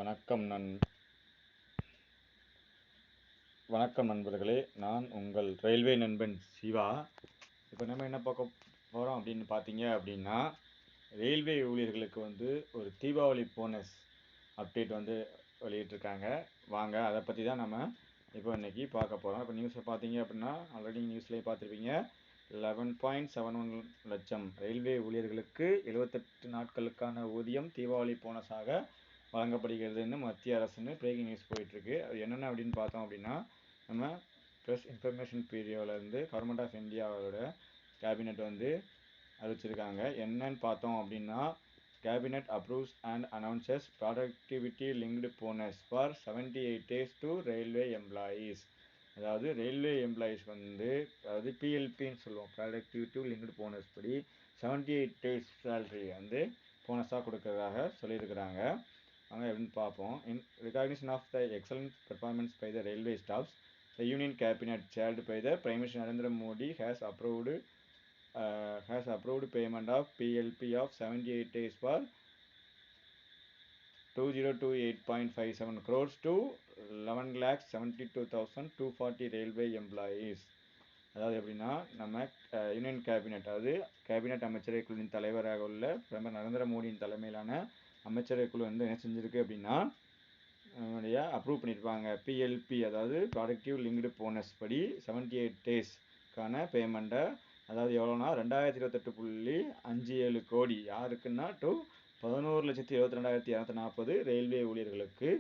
வணக்கம் நண்பர்களே, நான் உங்கள் ரயில்வே நண்பன் சிவா. இப்போ நம்ம என்ன பார்க்க போகிறோம் அப்படின்னு பார்த்தீங்க அப்படின்னா, ரயில்வே ஊழியர்களுக்கு ஒரு தீபாவளி போனஸ் அப்டேட் வெளியிட்டிருக்காங்க. வாங்க அதை பற்றி தான் நம்ம இப்போ இன்றைக்கி பார்க்க போகிறோம். இப்போ நியூஸை பார்த்தீங்க அப்படின்னா, ஆல்ரெடி நியூஸ்லேயே பார்த்துருப்பீங்க. 11.71 லட்சம் ரயில்வே ஊழியர்களுக்கு 78 நாட்களுக்கான ஊதியம் தீபாவளி போனஸாக வழங்கப்படுகிறதுன்னு மத்திய அரசுன்னு பிரேக்கிங் நியூஸ் போயிட்டுருக்கு. அது என்னென்ன அப்படின்னு பார்த்தோம் அப்படின்னா, நம்ம ப்ரெஸ் இன்ஃபர்மேஷன் பீரியோலேருந்து கவர்மெண்ட் ஆஃப் இந்தியாவோட கேபினெட் அறிவிச்சிருக்காங்க. என்னன்னு பார்த்தோம் அப்படின்னா, cabinet approves and announces productivity linked bonus for 78 days to railway employees. அதாவது ரயில்வே எம்ப்ளாயீஸ் அதாவது பிஎல்பின்னு சொல்லுவோம், ப்ராடக்டிவிட்டி லிங்க்டு போனஸ் படி 78 டேஸ் சேலரி போனஸாக கொடுக்கறதாக சொல்லியிருக்கிறாங்க. வாங்க எப்படின்னு பார்ப்போம். இன் recognition of the excellent performance by the railway staffs, the union cabinet chaired by the Prime Minister Narendra Modi has approved payment of PLP of 78 days for 2028.57 crores to 11,72,240 railway employees. அதாவது எப்படின்னா, நம்ம union cabinet, அதாவது cabinet அமைச்சரவை குழுவின் தலைவராக உள்ள பிரதமர் நரேந்திர மோடியின் தலைமையிலான அமைச்சரவை குழு என்ன செஞ்சுருக்கு அப்படின்னா, அப்ரூவ் பண்ணியிருப்பாங்க. பிஎல்பி, அதாவது ப்ராடக்டிவ் லிங்க்டு போனஸ் படி 78 டேஸ்க்கான பேமெண்ட்டை, அதாவது எவ்வளோனா 2028.57 கோடி யாருக்குன்னா டு 11,72,240 ரயில்வே ஊழியர்களுக்கு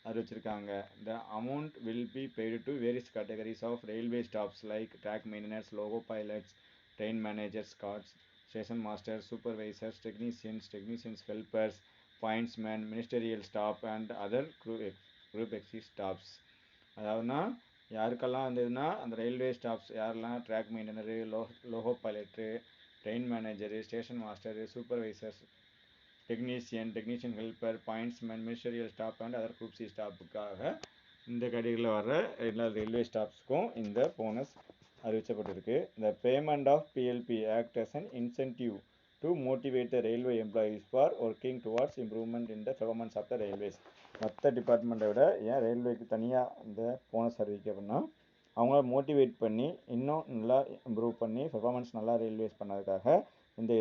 அறிவிச்சிருக்காங்க. The amount will be paid to various categories of railway staffs like track maintainers, loco pilots, train managers, guards, station masters, supervisors, technicians helpers, pointsman, ministerial staff and other group C staffs. அதாவதுனா யாருக்கெல்லாம் அந்த railway staffs யாரெல்லாம் track maintainer, loco pilot, train manager, station master, supervisors, technician helper, pointsman, ministerial staff and other group C ஸ்டாஃபுக்காக இந்த கேட்டகரியில் வர்ற எல்லா railway ஸ்டாஃப்ஸ்க்கும் இந்த போனஸ் அறிவிக்கப்பட்டிருக்கு. இந்த payment of PLB act as an incentive to motivate the railway employees for working towards improvement in the performance of the railways. மற்ற டிபார்ட்மெண்ட்டை விட ஏன் ரயில்வேக்கு தனியாக இந்த போனஸ் அறிவிக்க அப்படின்னா, அவங்கள மோட்டிவேட் பண்ணி இன்னும் நல்லா இம்ப்ரூவ் பண்ணி பெர்ஃபார்மன்ஸ் நல்லா ரயில்வேஸ் பண்ணதுக்காக இந்த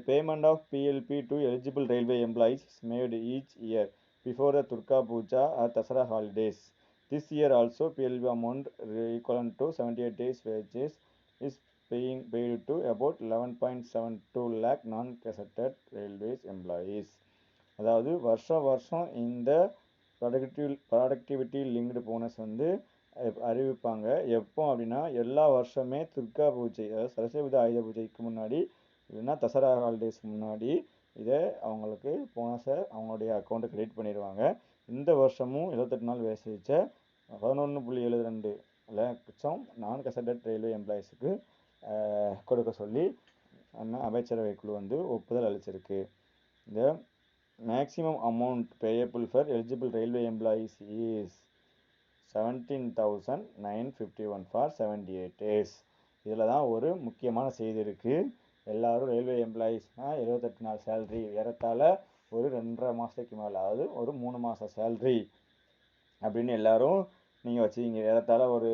payment of PLB to eligible railway employees is made each year before the Durga Puja or Dussehra holidays. This year also PLB amount equivalent to 78 days wages is being paid to about 11.72 lakh non-gazetted railways employees. அதாவது வருஷம் இந்த productivity linked bonus அறிவிப்பாங்க. எப்போ அப்படின்னா, எல்லா வருஷமே துர்கா பூஜை, அதாவது சரஸ்வதி ஆயுத பூஜைக்கு முன்னாடி இல்லைன்னா தசரா ஹாலிடேஸ்க்கு முன்னாடி இதை அவங்களுக்கு போனஸை அவங்களுடைய அக்கௌண்ட்டை கிரெடிட் பண்ணிடுவாங்க. இந்த வருஷமும் 78 நாள் வேலை செஞ்ச 11.72 லட்சம் நான் கசடட் ரயில்வே எம்ப்ளாயீஸுக்கு கொடுக்க சொல்லி அமைச்சரவை குழு ஒப்புதல் அளிச்சிருக்கு. இந்த maximum amount payable for eligible railway employees is 17,951 for 78 days. இதில் தான் ஒரு முக்கியமான செய்தி இருக்குது. எல்லோரும் ரயில்வே எம்ப்ளாயீஸ்னால் 78 நாள் சேலரி ஏறத்தாழ ஒரு 2.5 மாதத்துக்கு மேலே, அதாவது ஒரு 3 மாத சேலரி அப்படின்னு எல்லோரும் நீங்கள் வச்சுக்கிங்க. ஏறத்தாழ ஒரு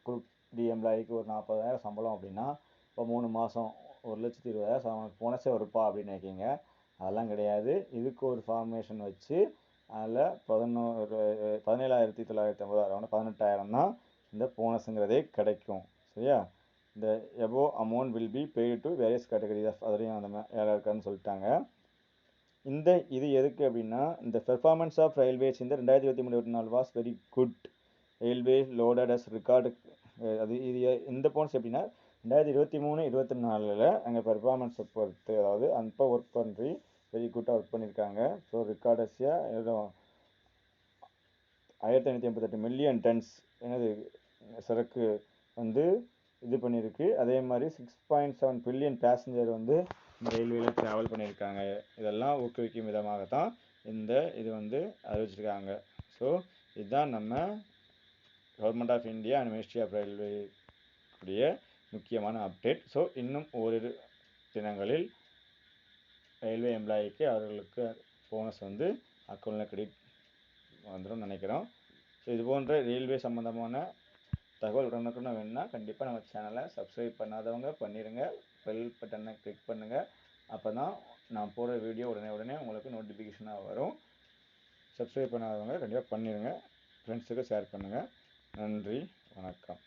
குரூப் டி எம்ப்ளாயிக்கு ஒரு 40,000 சம்பளம் அப்படின்னா, இப்போ 3 மாதம் 1,20,000 போனஸே வருப்பா அப்படின்னு நினைக்கிங்க. அதெல்லாம் கிடையாது. இதுக்கு ஒரு ஃபார்மேஷன் வச்சு அதில் 17,950 அரௌண்ட் 18,000 தான் இந்த போனஸுங்கிறதே கிடைக்கும். சரியா? இந்த above amount will be paid to various categories of, அதுலேயும் அந்த யாராக இருக்கான்னு சொல்லிட்டாங்க. இது எதுக்கு அப்படின்னா, இந்த பெர்ஃபார்மன்ஸ் ஆஃப் ரயில்வேஸ் இந்த 2023-24 was very good. Railway loaded as record. இது இந்த போனஸ் எப்படின்னா, 2023-24 அங்கே பெர்ஃபார்மன்ஸை பொறுத்து, அதாவது அப்போ ஒர்க் பண்ணி வெரி குட்டாக ஒர்க் பண்ணியிருக்காங்க. ஸோ ரெக்கார்டஸியாக 1588 மில்லியன் டன்ஸ் சரக்கு இது பண்ணியிருக்கு. அதே மாதிரி 6.7 பில்லியன் பேசஞ்சர் ரயில்வேயில் ட்ராவல் பண்ணியிருக்காங்க. இதெல்லாம் ஊக்குவிக்கும் விதமாகத்தான் இது அறிவிச்சிருக்காங்க. ஸோ இதுதான் நம்ம government of India and ministry of railway உடைய முக்கியமான அப்டேட். ஸோ இன்னும் ஓரிரு தினங்களில் ரயில்வே எம்ப்ளாயிக்கு அவர்களுக்கு போனஸ் அக்கௌண்ட்டில் கிரெடிட் வந்துடும் நினைக்கிறோம். ஸோ இது போன்ற ரயில்வே சம்மந்தமான தகவல் உடனுக்குடன் வேணும்னா கண்டிப்பாக நம்ம சேனலை சப்ஸ்கிரைப் பண்ணாதவங்க பண்ணிடுங்க. பெல் பட்டனை கிளிக் பண்ணுங்கள். அப்போ தான் நான் போடுற வீடியோ உடனே உங்களுக்கு நோட்டிஃபிகேஷனாக வரும். சப்ஸ்கிரைப் பண்ணாதவங்க கண்டிப்பாக பண்ணிடுங்க. ஃப்ரெண்ட்ஸுக்கு ஷேர் பண்ணுங்கள். நன்றி, வணக்கம்.